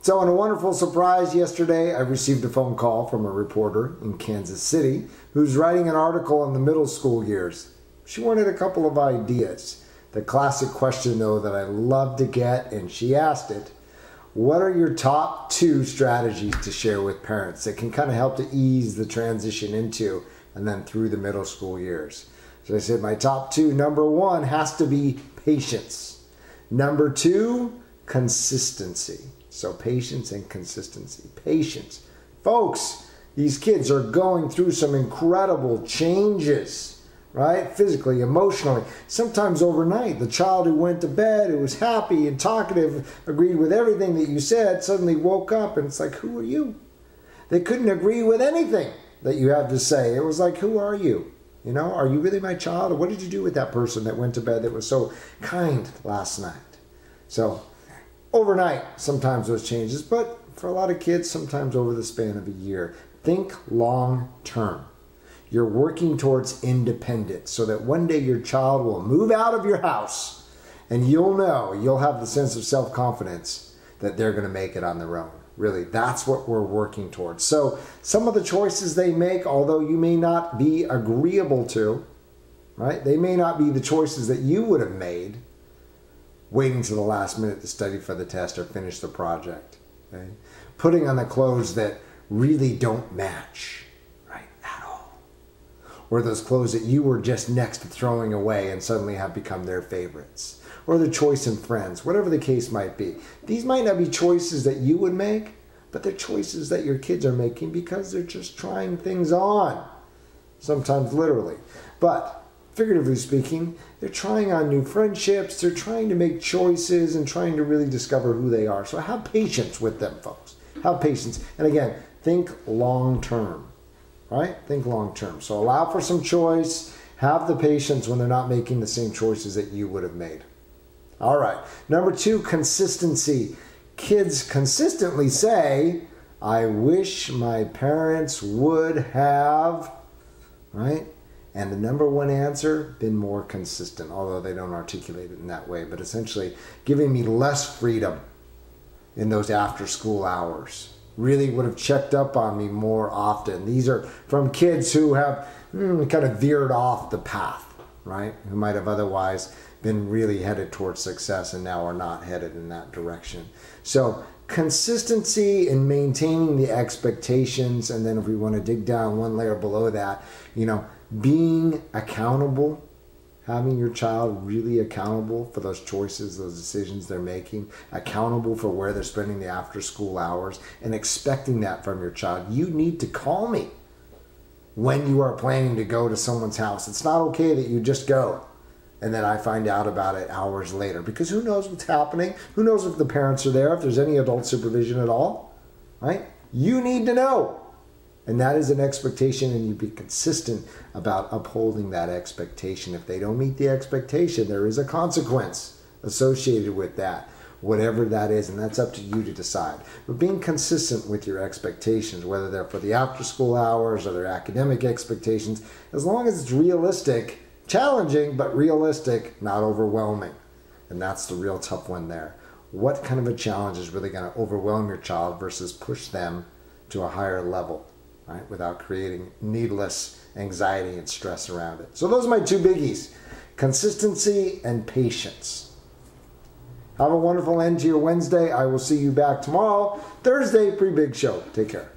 So in a wonderful surprise yesterday, I received a phone call from a reporter in Kansas City who's writing an article on the middle school years. She wanted a couple of ideas. The classic question, though, that I love to get, and she asked it, what are your top 2 strategies to share with parents that can kind of help to ease the transition into and then through the middle school years? So I said my top 2, number 1 has to be patience. Number 2, consistency. So patience and consistency. Patience. Folks, these kids are going through some incredible changes, right? Physically, emotionally. Sometimes overnight, the child who went to bed, who was happy and talkative, agreed with everything that you said, suddenly woke up and it's like, who are you? They couldn't agree with anything that you had to say. It was like, who are you? You know, are you really my child? Or what did you do with that person that went to bed that was so kind last night? So, overnight, sometimes those changes, but for a lot of kids, sometimes over the span of a year. Think long term. You're working towards independence so that one day your child will move out of your house and you'll have the sense of self-confidence that they're going to make it on their own. Really, that's what we're working towards. So some of the choices they make, although you may not be agreeable to, right? They may not be the choices that you would have made, waiting to the last minute to study for the test or finish the project. Okay? Putting on the clothes that really don't match, right, at all. Or those clothes that you were just next to throwing away and suddenly have become their favorites. Or the choice in friends, whatever the case might be. These might not be choices that you would make, but they're choices that your kids are making because they're just trying things on. Sometimes literally. But figuratively speaking, they're trying on new friendships, they're trying to make choices and trying to really discover who they are. So have patience with them, folks. Have patience. And again, think long term, right? Think long term. So allow for some choice, have the patience when they're not making the same choices that you would have made. All right. Number 2, consistency. Kids consistently say, I wish my parents would have, right? And the number 1 answer, been more consistent, although they don't articulate it in that way, but essentially giving me less freedom in those after school hours. Really would have checked up on me more often. These are from kids who have kind of veered off the path, right? Who might have otherwise been really headed towards success and now are not headed in that direction. So consistency in maintaining the expectations, and then if we want to dig down one layer below that, being accountable, having your child really accountable for those choices, those decisions they're making, accountable for where they're spending the after school hours, and expecting that from your child. You need to call me when you are planning to go to someone's house. It's not okay that you just go and then I find out about it hours later, because who knows what's happening? Who knows if the parents are there, if there's any adult supervision at all, right? You need to know. And that is an expectation, and you be consistent about upholding that expectation. If they don't meet the expectation, there is a consequence associated with that, whatever that is, and that's up to you to decide. But being consistent with your expectations, whether they're for the after school hours or their academic expectations, as long as it's realistic, challenging, but realistic, not overwhelming. And that's the real tough one there. What kind of a challenge is really going to overwhelm your child versus push them to a higher level, right, without creating needless anxiety and stress around it? So those are my 2 biggies, consistency and patience. Have a wonderful end to your Wednesday. I will see you back tomorrow, Thursday, pre-big show. Take care.